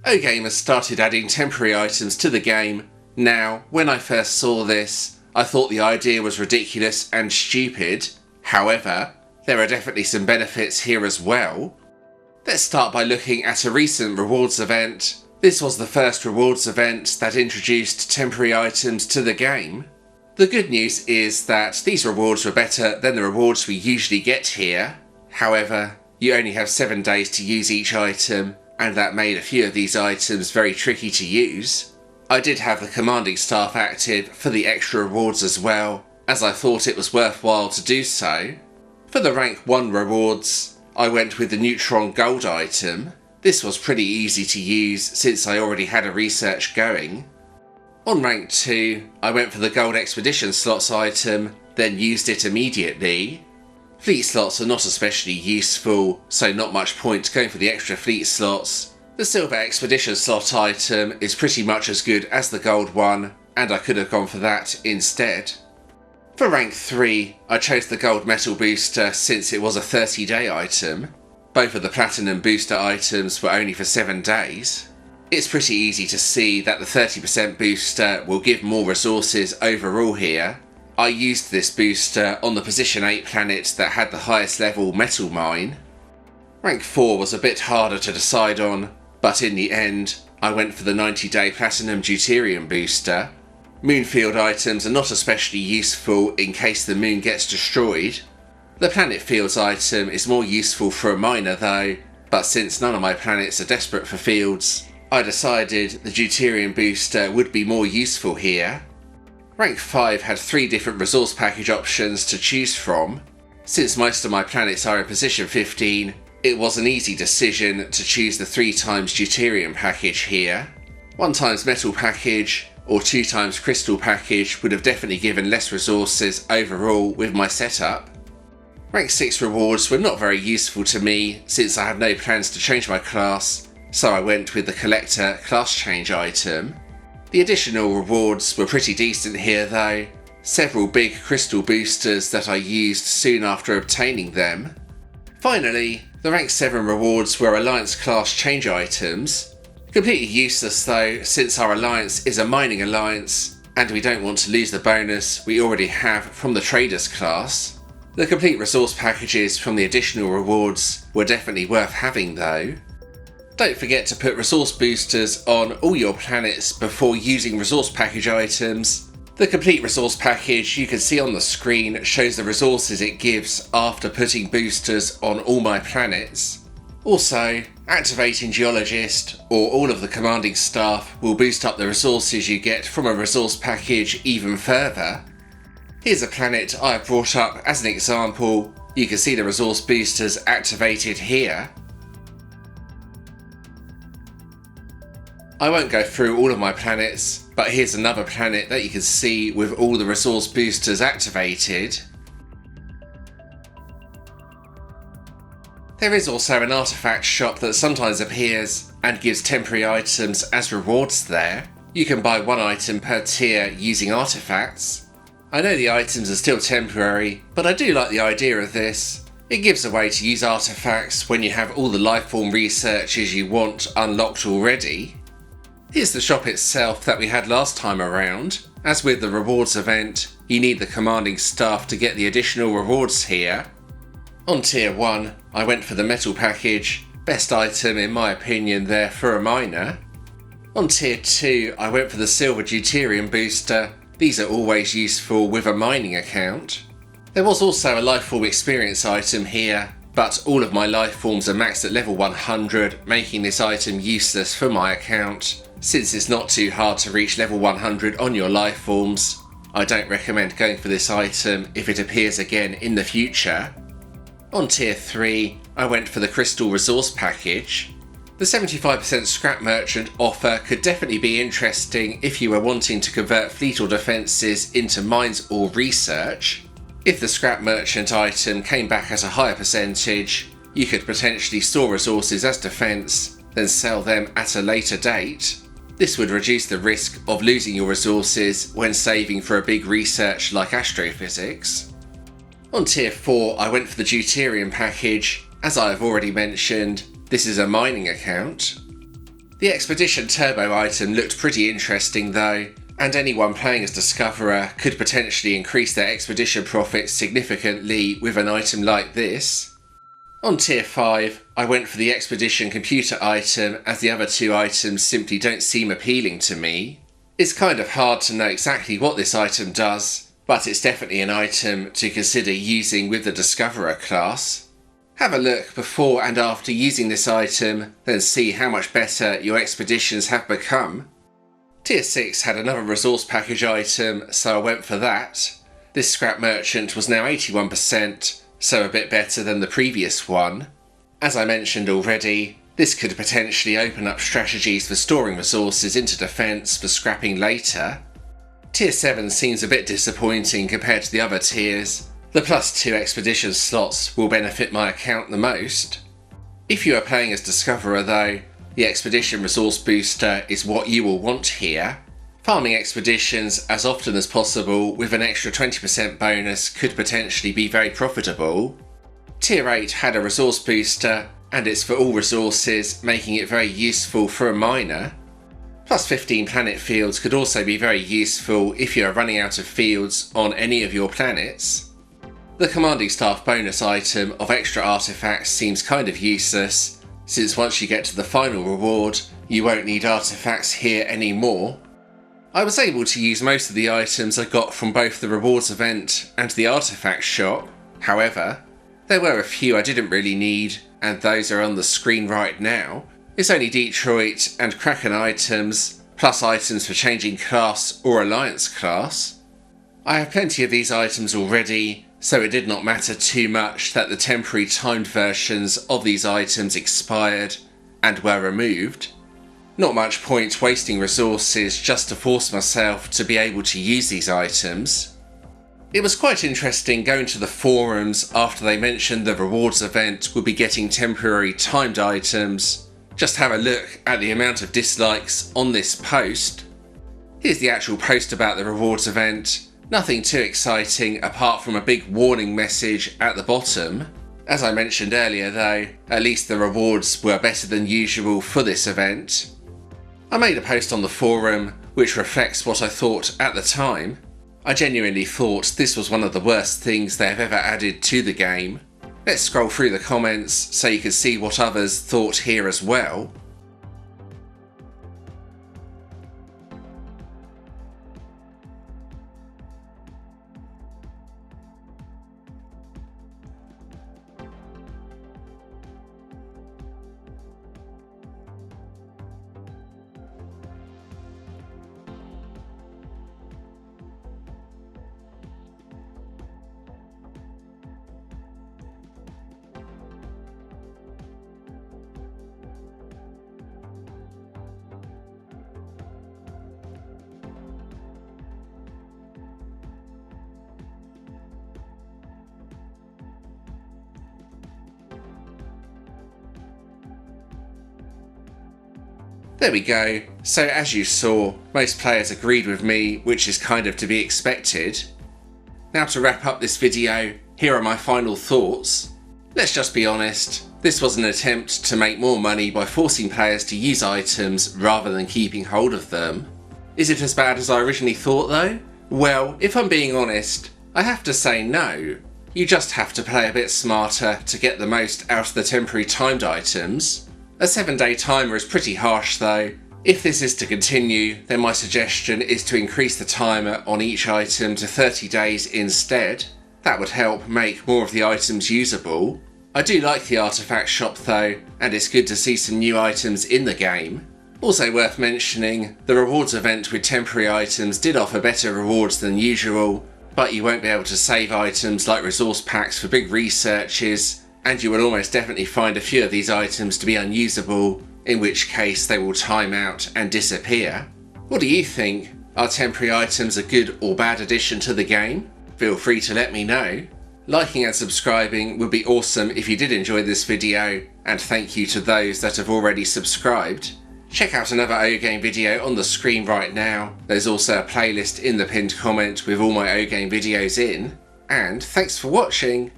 OGame has started adding temporary items to the game. Now, when I first saw this, I thought the idea was ridiculous and stupid. However, there are definitely some benefits here as well. Let's start by looking at a recent rewards event. This was the first rewards event that introduced temporary items to the game. The good news is that these rewards were better than the rewards we usually get here. However, you only have 7 days to use each item, and that made a few of these items very tricky to use. I did have the commanding staff active for the extra rewards as well, as I thought it was worthwhile to do so. For the rank 1 rewards, I went with the neutron gold item. This was pretty easy to use since I already had a research going. On rank 2, I went for the gold expedition slots item, then used it immediately. Fleet slots are not especially useful, so not much point going for the extra fleet slots. The silver expedition slot item is pretty much as good as the gold one, and I could have gone for that instead. For rank 3, I chose the gold metal booster since it was a 30-day item. Both of the platinum booster items were only for 7 days. It's pretty easy to see that the 30% booster will give more resources overall here. I used this booster on the position 8 planet that had the highest level metal mine. Rank 4 was a bit harder to decide on, but in the end, I went for the 90-day platinum deuterium booster. Moonfield items are not especially useful in case the moon gets destroyed. The planet fields item is more useful for a miner though, but since none of my planets are desperate for fields, I decided the deuterium booster would be more useful here. Rank 5 had 3 different resource package options to choose from. Since most of my planets are in position 15, it was an easy decision to choose the 3 times deuterium package here. 1 times metal package or 2 times crystal package would have definitely given less resources overall with my setup. Rank 6 rewards were not very useful to me since I had no plans to change my class, so I went with the collector class change item. The additional rewards were pretty decent here though. Several big crystal boosters that I used soon after obtaining them. Finally, the rank 7 rewards were alliance class change items. Completely useless though, since our alliance is a mining alliance and we don't want to lose the bonus we already have from the traders class. The complete resource packages from the additional rewards were definitely worth having though. Don't forget to put resource boosters on all your planets before using resource package items. The complete resource package you can see on the screen shows the resources it gives after putting boosters on all my planets. Also, activating Geologist or all of the commanding staff will boost up the resources you get from a resource package even further. Here's a planet I have brought up as an example. You can see the resource boosters activated here. I won't go through all of my planets, but here's another planet that you can see with all the resource boosters activated. There is also an Artefact Shop that sometimes appears and gives temporary items as rewards there. You can buy 1 item per tier using artifacts. I know the items are still temporary, but I do like the idea of this. It gives a way to use artifacts when you have all the lifeform researches you want unlocked already. Here's the shop itself that we had last time around. As with the rewards event, you need the commanding staff to get the additional rewards here. On tier 1, I went for the metal package, best item in my opinion there for a miner. On tier 2, I went for the silver deuterium booster. These are always useful with a mining account. There was also a lifeform experience item here, but all of my lifeforms are maxed at level 100, making this item useless for my account. Since it's not too hard to reach level 100 on your lifeforms, I don't recommend going for this item if it appears again in the future. On tier 3, I went for the crystal resource package. The 75% scrap merchant offer could definitely be interesting if you were wanting to convert fleet or defences into mines or research. If the scrap merchant item came back at a higher percentage, you could potentially store resources as defence, then sell them at a later date. This would reduce the risk of losing your resources when saving for a big research like astrophysics. On tier 4, I went for the deuterium package. As I have already mentioned, this is a mining account. The Expedition Turbo item looked pretty interesting though, and anyone playing as Discoverer could potentially increase their expedition profits significantly with an item like this. On tier 5, I went for the Expedition Computer item as the other two items simply don't seem appealing to me. It's kind of hard to know exactly what this item does, but it's definitely an item to consider using with the Discoverer class. Have a look before and after using this item, then see how much better your expeditions have become. Tier 6 had another resource package item, so I went for that. This scrap merchant was now 81%, so a bit better than the previous one. As I mentioned already, this could potentially open up strategies for storing resources into defence for scrapping later. Tier 7 seems a bit disappointing compared to the other tiers. The +2 expedition slots will benefit my account the most. If you are playing as Discoverer though, the Expedition Resource Booster is what you will want here. Farming expeditions as often as possible with an extra 20% bonus could potentially be very profitable. Tier 8 had a resource booster, and it's for all resources, making it very useful for a miner. +15 planet fields could also be very useful if you are running out of fields on any of your planets. The Commanding Staff bonus item of extra artifacts seems kind of useless, since once you get to the final reward, you won't need artifacts here anymore. I was able to use most of the items I got from both the rewards event and the Artefact Shop. However, there were a few I didn't really need, and those are on the screen right now. It's only Detroit and Kraken items, plus items for changing class or alliance class. I have plenty of these items already, so it did not matter too much that the temporary timed versions of these items expired and were removed. Not much point wasting resources just to force myself to be able to use these items. It was quite interesting going to the forums after they mentioned the rewards event would be getting temporary timed items. Just have a look at the amount of dislikes on this post. Here's the actual post about the rewards event. Nothing too exciting apart from a big warning message at the bottom. As I mentioned earlier though, at least the rewards were better than usual for this event. I made a post on the forum which reflects what I thought at the time. I genuinely thought this was one of the worst things they have ever added to the game. Let's scroll through the comments so you can see what others thought here as well. There we go. So as you saw, most players agreed with me, which is kind of to be expected. Now to wrap up this video, here are my final thoughts. Let's just be honest, this was an attempt to make more money by forcing players to use items rather than keeping hold of them. Is it as bad as I originally thought though? Well, if I'm being honest, I have to say no. You just have to play a bit smarter to get the most out of the temporary timed items. A 7-day timer is pretty harsh though. If this is to continue, then my suggestion is to increase the timer on each item to 30 days instead. That would help make more of the items usable. I do like the Artefact Shop though, and it's good to see some new items in the game. Also worth mentioning, the rewards event with temporary items did offer better rewards than usual, but you won't be able to save items like resource packs for big researches, and you will almost definitely find a few of these items to be unusable, in which case they will time out and disappear. What do you think? Are temporary items a good or bad addition to the game? Feel free to let me know. Liking and subscribing would be awesome if you did enjoy this video, and thank you to those that have already subscribed. Check out another OGame video on the screen right now. There's also a playlist in the pinned comment with all my OGame videos in. And thanks for watching.